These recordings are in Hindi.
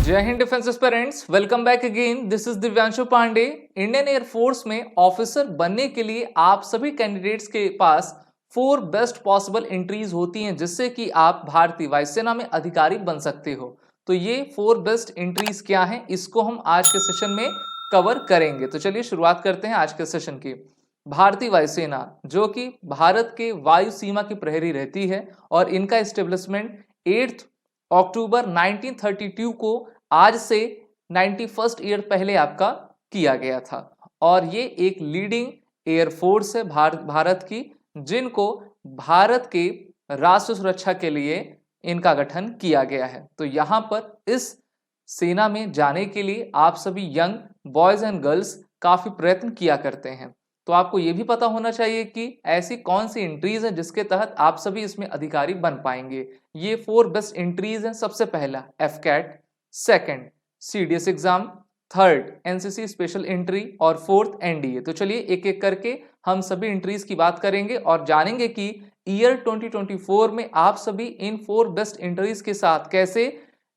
जय हिंद defence aspirants, welcome back again. This is Divyanshu Pandey. Indian air force में ऑफिसर बनने के लिए आप सभी कैंडिडेट्स के पास 4 बेस्ट पॉसिबल एंट्रीज होती हैं जिससे कि आप भारतीय वायुसेना में अधिकारी बन सकते हो। तो ये 4 बेस्ट एंट्रीज क्या हैं, इसको हम आज के सेशन में कवर करेंगे। तो चलिए शुरुआत करते हैं आज के सेशन की। भारतीय वायुसेना जो कि भारत के वायु सीमा की प्रहरी रहती है और इनका एस्टेब्लिशमेंट 8 अक्टूबर 1932 को आज से 91st ईयर पहले आपका किया गया था। और ये एक लीडिंग एयरफोर्स है भारत की, जिनको भारत के राष्ट्र सुरक्षा के लिए इनका गठन किया गया है। तो यहाँ पर इस सेना में जाने के लिए आप सभी यंग बॉयज एंड गर्ल्स काफी प्रयत्न किया करते हैं। तो आपको ये भी पता होना चाहिए कि ऐसी कौन सी एंट्रीज हैं जिसके तहत आप सभी इसमें अधिकारी बन पाएंगे। ये 4 बेस्ट एंट्रीज हैं। सबसे पहला AFCAT, second CDS exam, third NCC special entry और फोर्थ एनडीए। तो चलिए एक एक करके हम सभी एंट्रीज की बात करेंगे और जानेंगे कि ईयर 2024 में आप सभी इन 4 बेस्ट एंट्रीज के साथ कैसे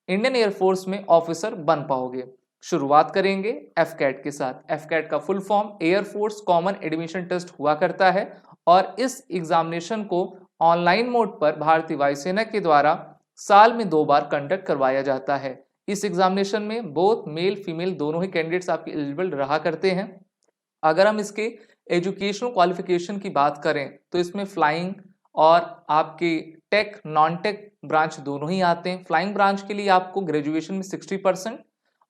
इंडियन एयरफोर्स में ऑफिसर बन पाओगे। शुरुआत करेंगे एफकैट के साथ। एफकैट का full form air force common admission test हुआ करता है और इस एग्जामिनेशन को ऑनलाइन मोड पर भारतीय वायुसेना के द्वारा साल में 2 बार कंडक्ट करवाया जाता है। इस एग्जामिनेशन में बोथ मेल फीमेल दोनों ही कैंडिडेट्स आपके एलिजिबल रहा करते हैं। अगर हम इसके एजुकेशनल क्वालिफिकेशन की बात करें तो इसमें फ्लाइंग और आपके टेक नॉन टेक ब्रांच दोनों ही आते हैं। फ्लाइंग ब्रांच के लिए आपको ग्रेजुएशन में 60%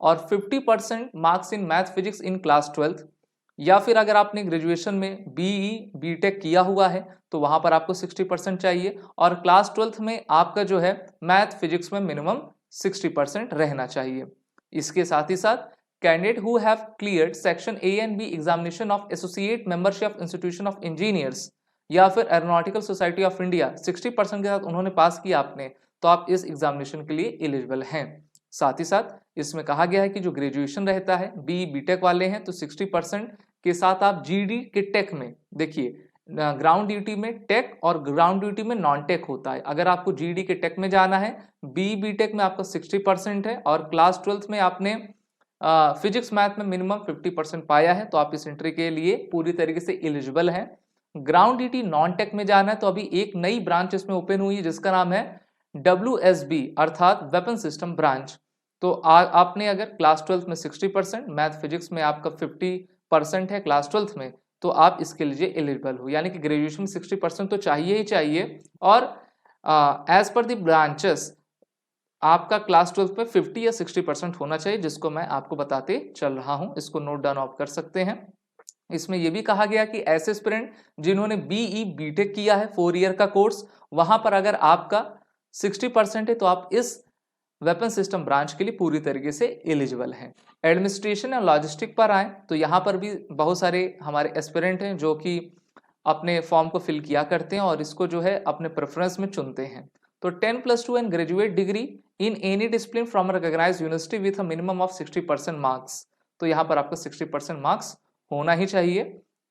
और 50% marks in math physics in class 12th, या फिर अगर आपने ग्रेजुएशन में बीई बीटेक किया हुआ है तो वहां पर आपको 60% चाहिए और क्लास 12th में आपका जो है मैथ फिजिक्स में मिनिमम 60% रहना चाहिए। इसके साथ ही साथ candidate who have cleared section A and B examination of associate membership institution of engineers या फिर एरोनॉटिकल सोसाइटी ऑफ इंडिया 60% के साथ उन्होंने पास किया आपने, तो आप इस एग्जामिनेशन के लिए एलिजिबल हैं। साथ ही साथ इसमें कहा गया है कि जो ग्रेजुएशन रहता है बी बीटेक वाले हैं तो 60% के साथ आप जीडी के टेक में, देखिए ग्राउंड ड्यूटी में टेक और ग्राउंड ड्यूटी में नॉन टेक होता है। अगर आपको जीडी के टेक में जाना है, बी बीटेक में आपका 60% है और क्लास 12th में आपने फिजिक्स मैथ में मिनिमम 50% पाया है तो आप इस एंट्री के लिए पूरी तरीके से एलिजिबल हैं। ग्राउंड ड्यूटी नॉन टेक में जाना है तो अभी एक नई ब्रांच इसमें ओपन हुई है जिसका नाम है WSB अर्थात वेपन सिस्टम ब्रांच। तो आपने अगर क्लास 12th में 60%, मैथ फिजिक्स में आपका 50% है क्लास 12th में, तो आप इसके लिए एलिजिबल हो। यानी कि ग्रेजुएशन में 60% तो चाहिए ही चाहिए और एज पर द ब्रांचेस आपका क्लास 12th में 50 या 60% होना चाहिए, जिसको मैं आपको बताते चल रहा हूं। इसको नोट डाउन आप कर सकते हैं। इसमें यह भी कहा गया कि ऐसे एस्पिरेंट जिन्होंने बीई बीटेक किया है 4 ईयर का कोर्स, वहां पर अगर आपका 60% है तो आप इस वेपन सिस्टम ब्रांच के लिए पूरी तरीके से एलिजिबल हैं। एडमिनिस्ट्रेशन या लॉजिस्टिक पर आए तो यहाँ पर भी बहुत सारे हमारे एस्पिरेंट हैं जो कि अपने फॉर्म को फिल किया करते हैं और इसको जो है अपने प्रेफरेंस में चुनते हैं। तो 10+2 and graduate degree in any discipline from recognised university with a minimum of 60% marks, तो यहाँ पर आपका 60% मार्क्स होना ही चाहिए।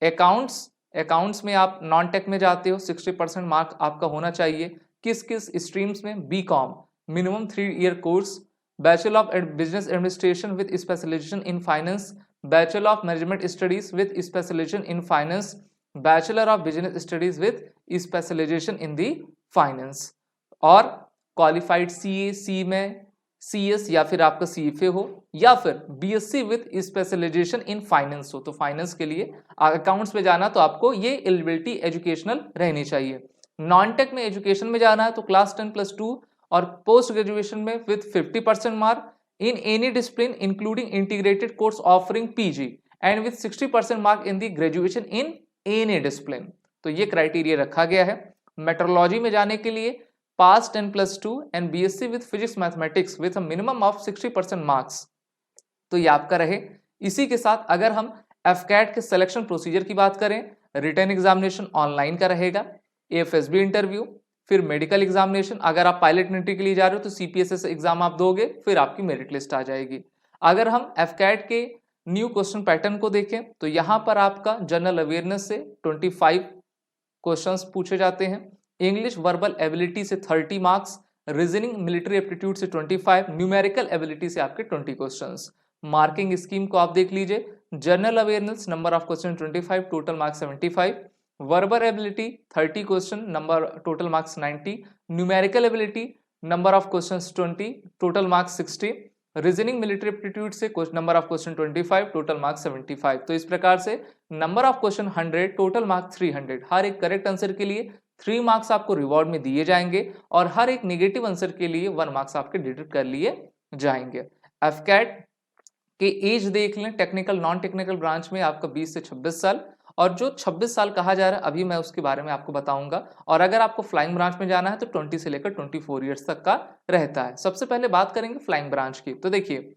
अकाउंट्स में आप नॉन टेक में जाते हो, 60% मार्क आपका होना चाहिए। किस किस स्ट्रीम्स में? BCom minimum 3 year course, bachelor of business administration with specialisation in finance, bachelor of management studies with specialisation in finance, bachelor of business studies with specialisation in the finance, और क्वालिफाइड सीए, सी में सीएस या फिर आपका सीएफए हो, या फिर BSc with specialisation in finance हो। तो फाइनेंस के लिए अकाउंट्स में जाना तो आपको ये एलिजिबिलिटी एजुकेशनल रहनी चाहिए। नॉन टेक में एजुकेशन में जाना है तो क्लास 10+2 और पोस्ट ग्रेजुएशन में with 50% mark in any discipline including integrated course offering PG and with 60% mark in the graduation in any discipline. तो ये क्राइटेरिया रखा गया है। मेट्रोलॉजी में जाने के लिए पास 10+2 and BSc with physics mathematics with a minimum of 60% marks, तो ये आपका रहे। इसी के साथ अगर हम एफकैट के सिलेक्शन प्रोसीजर की बात करें, रिटन एग्जामिनेशन ऑनलाइन का रहेगा, एएफएसबी इंटरव्यू, फिर मेडिकल एग्जामिनेशन। अगर आप पायलट एंट्री के लिए जा रहे हो तो सीपीएसएस एग्जाम आप दोगे, फिर आपकी मेरिट लिस्ट आ जाएगी। अगर हम एफकैट के न्यू क्वेश्चन पैटर्न को देखें तो यहाँ पर आपका जनरल अवेयरनेस से 25 क्वेश्चंस पूछे जाते हैं, इंग्लिश वर्बल एबिलिटी से 30 मार्क्स, रीजनिंग मिलिट्री एप्टीट्यूड से 25, न्यूमेरिकल एबिलिटी से आपके 20 क्वेश्चंस। मार्किंग स्कीम को आप देख लीजिए, general awareness number of question 25, total marks 75, verbal ability 30 question, number total marks 90, numerical ability number of questions 20, total marks 60, reasoning military aptitude से number of question 25, total marks 75। तो इस प्रकार से number of question 100, total marks 300। हर एक करेक्ट आंसर के लिए 3 मार्क्स आपको रिवॉर्ड में दिए जाएंगे और हर एक नेगेटिव आंसर के लिए 1 मार्क्स आपके डिडक्ट कर लिए जाएंगे। एफकैट के एज देख लें, टेक्निकल नॉन टेक्निकल ब्रांच में आपका 20 से 26 साल, और जो 26 साल कहा जा रहा है अभी मैं उसके बारे में आपको बताऊंगा। और अगर आपको फ्लाइंग ब्रांच में जाना है तो 20 से लेकर 24 ईयर्स तक का रहता है। सबसे पहले बात करेंगे फ्लाइंग ब्रांच की। तो देखिए,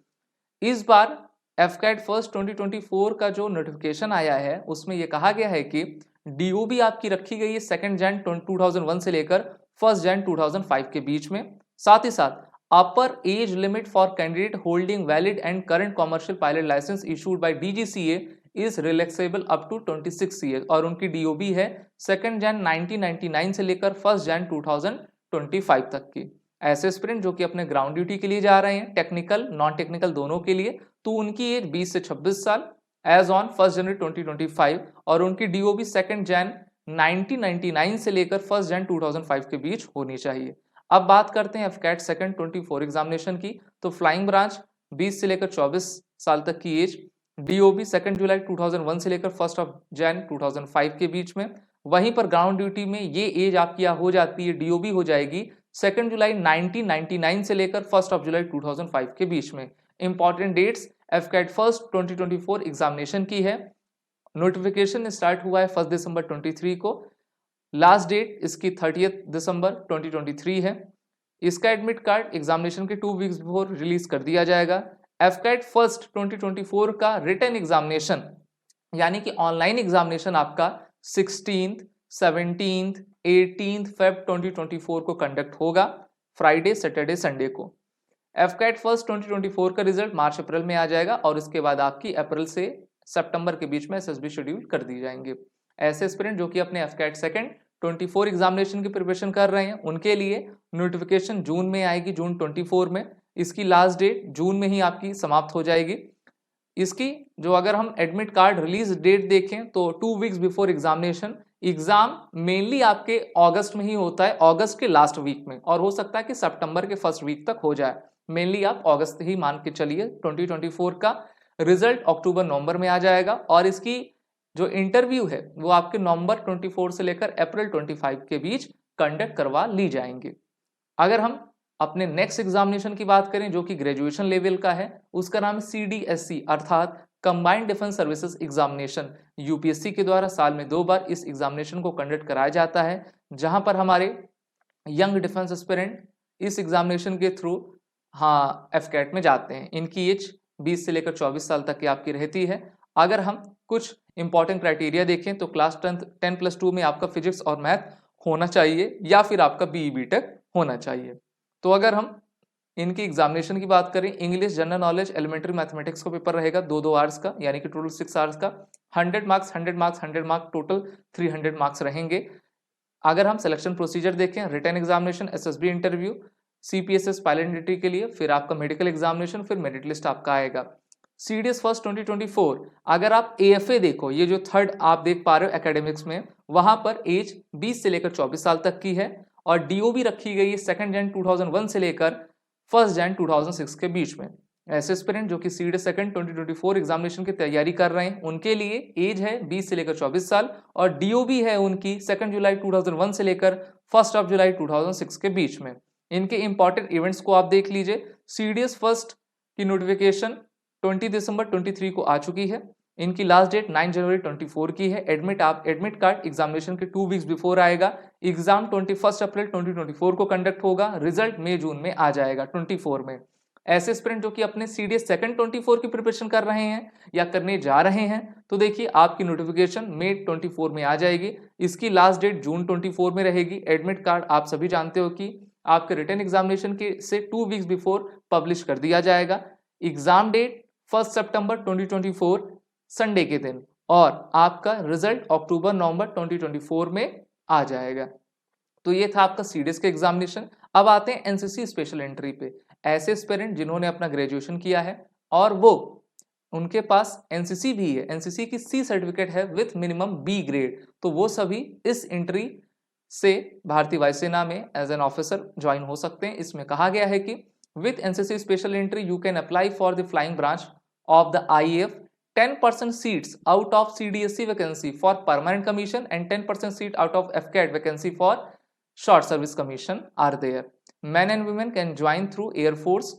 इस बार एफकैट फर्स्ट 2024 का जो नोटिफिकेशन आया है उसमें यह कहा गया है कि डीओबी आपकी रखी गई है 2 जन 2001 से लेकर 1 जन 2005 के बीच में। साथ ही साथ upper age limit for candidate holding valid and current commercial pilot licence issued by DGCA is relaxable up to 26 year, और उनकी डीओबी है 2 जन 1999 से लेकर 1 जन 2025 तक की। ऐसे एस्पिरेंट जो कि अपने ग्राउंड ड्यूटी के लिए जा रहे हैं, टेक्निकल नॉन टेक्निकल दोनों के लिए, तो उनकी एज 20 से 26 साल एज ऑन 1 जनवरी 2025, और उनकी डीओबी 2 जन 1999 से लेकर 1 जन 2005 के बीच होनी चाहिए। अब बात करते हैं एफकैट सेकंड 24 एग्जामिनेशन की। तो फ्लाइंग ब्रांच 20 से लेकर 24 साल तक की एज, डीओबी 2 जुलाई 2001 से लेकर 1 जन 2005 के बीच में। वहीं पर ग्राउंड ड्यूटी में ये एज आपकी हो जाती है, डीओबी हो जाएगी 2 जुलाई 1999 से लेकर 1 जुलाई 2005 के बीच में। Important dates AFCAT first 2024 examination की है। नोटिफिकेशन स्टार्ट हुआ है 1 दिसंबर 23 को, लास्ट डेट इसकी 30 दिसंबर 2023 है। इसका एडमिट कार्ड एग्जामिनेशन के 2 वीक्स बिफोर रिलीज कर दिया जाएगा। एफकैट फर्स्ट 2024 का रिटन एग्जामिनेशन यानी कि ऑनलाइन एग्जामिनेशन आपका 16th, 17th, 18th फेब 2024 को कंडक्ट होगा, फ्राइडे, सैटरडे, संडे को। एफकैट फर्स्ट 2024 का रिजल्ट मार्च अप्रैल में आ जाएगा और इसके बाद आपकी अप्रैल से सितंबर के बीच में एसएसबी शेड्यूल कर दी जाएंगे। ऐसे एस्पिरेंट जो कि अपने एफकैट सेकंड 24 एग्जामिनेशन की प्रिपरेशन कर रहे हैं उनके लिए नोटिफिकेशन जून में आएगी, जून 24 में। इसकी लास्ट डेट जून में ही आपकी समाप्त हो जाएगी। इसकी जो अगर हम एडमिट कार्ड रिलीज डेट देखें तो 2 weeks before examination, exam mainly आपके अगस्त में ही होता है, अगस्त के लास्ट वीक में, और हो सकता है कि सितंबर के फर्स्ट वीक तक हो जाए। मेनली आप अगस्त ही मान के चलिए। 2024 का रिजल्ट अक्टूबर नवंबर में आ जाएगा और इसकी जो इंटरव्यू है वो आपके नवंबर 24 से लेकर अप्रैल 25 के बीच कंडक्ट करवा ली जाएंगे। अगर हम अपने नेक्स्ट एग्जामिनेशन की बात करें जो कि ग्रेजुएशन लेवल का है, उसका नाम CDSC अर्थात combined defence services examination. UPSC के द्वारा साल में 2 बार इस एग्जामिनेशन को कंडक्ट कराया जाता है, जहां पर हमारे यंग डिफेंस एस्पिरेंट इस एग्जामिनेशन के थ्रू एफकैट में जाते हैं। इनकी एज 20 से लेकर 24 साल तक की आपकी रहती है। अगर हम कुछ इंपॉर्टेंट क्राइटेरिया देखें तो क्लास 10+2 में आपका फिजिक्स और मैथ होना चाहिए या फिर आपका BE BTech होना चाहिए। तो अगर हम इनकी एग्जामिनेशन की बात करें, English, general knowledge, elementary mathematics का पेपर रहेगा 2-2 आवर्स का, यानी कि टोटल 6 आवर्स का। 100 marks 100 marks 100 marks, total 300 marks रहेंगे। अगर हम सिलेक्शन प्रोसीजर देखें, written examination, SSB interview, CPSS pilot entry के लिए, फिर आपका मेडिकल एग्जामिनेशन, फिर मेरिट लिस्ट आपका आएगा। CDS फर्स्ट 2024 अगर आप AFA देखो, ये जो थर्ड आप देख पा रहे हो एकेडमिक्स में, वहां पर एज 20 से लेकर 24 साल तक की है और DOB रखी गई है 2 जन 2001 से लेकर 1 जन 2006 के बीच में। ऐसे एस्पिरेंट जो कि CDS सेकंड 2024 एग्जामिनेशन की तैयारी कर रहे हैं उनके लिए एज है 20 से लेकर 24 साल और DOB है उनकी 2 जुलाई 2001 से लेकर 1 जुलाई 2006 के बीच में। इनके इंपॉर्टेंट इवेंट्स को आप देख लीजिए। CDS फर्स्ट की नोटिफिकेशन 20 दिसंबर 23 को आ चुकी है। इनकी लास्ट डेट 9 जनवरी 24 की है। एडमिट कार्ड एग्जामिनेशन के 2 वीक्स बिफोर आएगा। एग्जाम 21 अप्रैल 2024 को कंडक्ट होगा। रिजल्ट मई जून में आ जाएगा 24 में। ऐसे एस्पिरेंट जो कि अपने CDS सेकंड 24 की प्रिपरेशन कर रहे हैं या करने जा रहे हैं, तो देखिए आपकी नोटिफिकेशन मई 24 में आ जाएगी। इसकी लास्ट डेट जून 24 में रहेगी। एडमिट कार्ड आप सभी जानते हो कि आपके रिटन एग्जामिनेशन के से 2 वीक्स बिफोर पब्लिश कर दिया जाएगा। एग्जाम डेट 1 सितंबर 2024 संडे के दिन और आपका रिजल्ट अक्टूबर नवंबर 2024 में आ जाएगा। तो ये था आपका सीडीएस का एग्जामिनेशन। अब आते हैं एनसीसी स्पेशल एंट्री पे। ऐसे एस्पिरेंट जिन्होंने अपना ग्रेजुएशन किया है और वो उनके पास एनसीसी भी है, एनसीसी की सी सर्टिफिकेट है विथ मिनिमम बी ग्रेड, तो वो सभी इस एंट्री से भारतीय वायुसेना में एज एन ऑफिसर ज्वाइन हो सकते हैं। इसमें कहा गया है कि with NCC special entry you can apply for the flying branch of the IAF, 10% seats out of CDSC vacancy for permanent commission and 10% seat out of FCAT vacancy for short service commission are there. Men and women can join through Air Force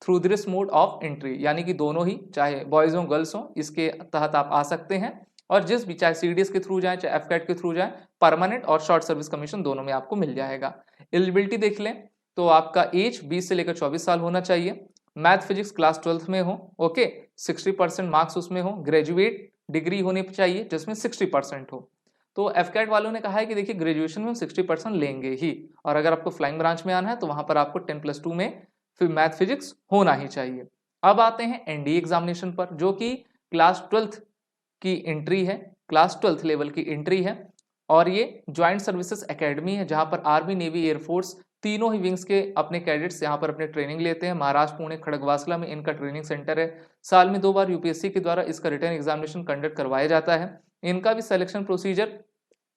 through this mode of entry, यानी कि दोनों ही, चाहे बॉयज हो गर्ल्स हो, इसके तहत आप आ सकते हैं। और जिस भी, चाहे सीडीएस के थ्रू जाए चाहे FCAT के थ्रू जाए, परमानेंट और शॉर्ट सर्विस कमीशन दोनों में आपको मिल जाएगा। एलिजिबिलिटी देख लें तो आपका एज 20 से लेकर 24 साल होना चाहिए, मैथ फिजिक्स क्लास 12th में हो, ओके, 60% मार्क्स उसमें हो, ग्रेजुएट डिग्री होनी चाहिए जिसमें 60% हो। तो एफकैट वालों ने कहा है कि देखिए ग्रेजुएशन में हम 60% लेंगे ही, और अगर आपको फ्लाइंग ब्रांच में आना है तो वहां पर आपको 10+2 में फिर मैथ फिजिक्स होना ही चाहिए। अब आते हैं एनडीए एग्जामिनेशन पर, जो कि क्लास 12th की एंट्री है, क्लास 12th लेवल की एंट्री है, और ये ज्वाइंट सर्विसेज एकेडमी है जहां पर आर्मी, नेवी, एयरफोर्स तीनों ही विंग्स के अपने कैडेट्स यहाँ पर अपने ट्रेनिंग लेते हैं। महाराष्ट्र, पुणे, खड़गवासला में इनका ट्रेनिंग सेंटर है। साल में 2 बार यूपीएससी के द्वारा इसका रिटर्न एग्जामिनेशन कंडक्ट करवाया जाता है। इनका भी सिलेक्शन प्रोसीजर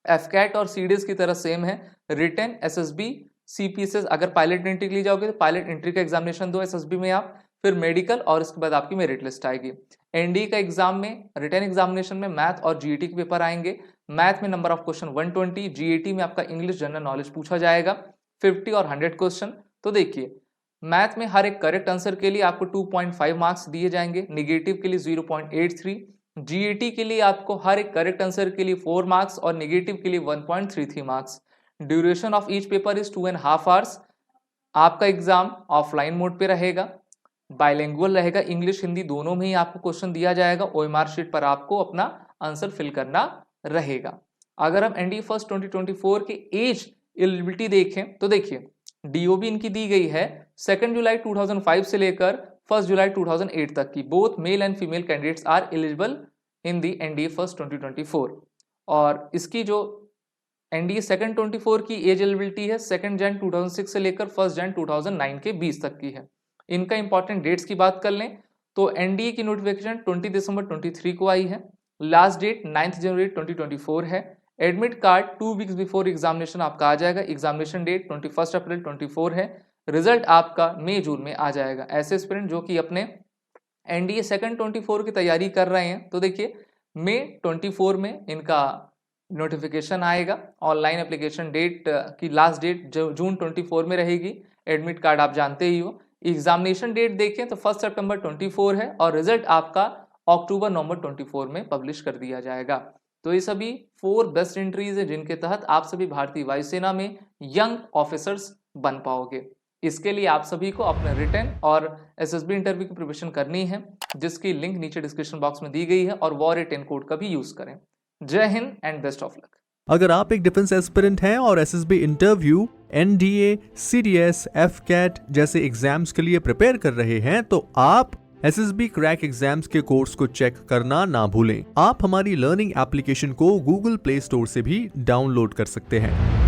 एफकैट और सीडीएस की तरह सेम है। रिटर्न, एसएसबी, सीपीएसएस, अगर पायलट एंट्री के लिए जाओगे तो पायलट एंट्री का एग्जामिनेशन दो एसएसबी में आप, फिर मेडिकल, और इसके बाद आपकी मेरिट लिस्ट आएगी। एनडीए का एग्जाम में, रिटर्न एग्जामिनेशन में मैथ और जीएटी के पेपर आएंगे। मैथ में नंबर ऑफ क्वेश्चन 120, जीएटी में आपका इंग्लिश जनरल नॉलेज पूछा जाएगा 50 और 100 क्वेश्चन। तो देखिए मैथ में हर एक करेक्ट आंसर के लिए आपको 2.5 मार्क्स दिए जाएंगे, निगेटिव के लिए 0.83, जीएटी के लिए आपको हर एक करेक्ट आंसर के लिए 4 मार्क्स और निगेटिव के लिए 1.33 marks. Duration of each paper is 2.5 hours. आपका एग्जाम ऑफलाइन मोड पे रहेगा, बाइलिंगुअल रहेगा, इंग्लिश हिंदी दोनों में ही आपको क्वेश्चन दिया जाएगा। ओएमआर शीट पर आपको अपना आंसर फिल करना रहेगा। अगर हम एनडीए फर्स्ट 2024 के एज एलिजिबिलिटी देखें तो देखिए डीओबी इनकी दी गई है 2 जुलाई 2005 से लेकर 1 जुलाई 2008 तक की। Both male and female candidates are eligible in the NDA first 2024। और इसकी जो एनडीए सेकंड 24 की एज एलिजिबिलिटी है 2 जन 2006 से लेकर 1 जन 2009 के 20 तक की है। इनका इंपॉर्टेंट डेट्स की बात कर लें तो एनडीए की नोटिफिकेशन 20 दिसंबर 23 को आई है। लास्ट डेट 9 जनवरी 2024 है। Admit card 2 weeks before examination आपका आ जाएगा। एग्जामिनेशन डेट 21 अप्रैल 24 है। रिजल्ट आपका मई जून में आ जाएगा। ऐसे एस्पिरेंट जो कि अपने एनडीए सेकंड 24 की तैयारी कर रहे हैं तो देखिए मई 24 में इनका नोटिफिकेशन आएगा। ऑनलाइन एप्लीकेशन डेट की लास्ट डेट जून 24 में रहेगी। एडमिट कार्ड आप जानते ही हो। एग्जामिनेशन डेट देखें तो 1 सितंबर 24 है और रिजल्ट आपका अक्टूबर नवंबर 24 में पब्लिश कर दिया जाएगा। तो ये सभी 4 बेस्ट एंट्रीज है जिनके तहत आप सभी भारतीय वायुसेना में यंग ऑफिसर्स बन पाओगे। इसके लिए आप सभी को अपने रिटन और एसएसबी इंटरव्यू की प्रिपरेशन करनी है, जिसकी लिंक नीचे डिस्क्रिप्शन बॉक्स में दी गई है, और वॉर 10 कोड का भी यूज करें। जय Hind and best of luck. अगर आप एक डिफेंस एस्पिरेंट हैं और SSB interview, NDA, CDS, AFCAT जैसे एग्जाम्स के लिए प्रिपेयर कर रहे हैं तो आप एसएसबी क्रैक एग्जाम्स के कोर्स को चेक करना ना भूलें। आप हमारी लर्निंग एप्लीकेशन को गूगल प्ले स्टोर से भी डाउनलोड कर सकते हैं।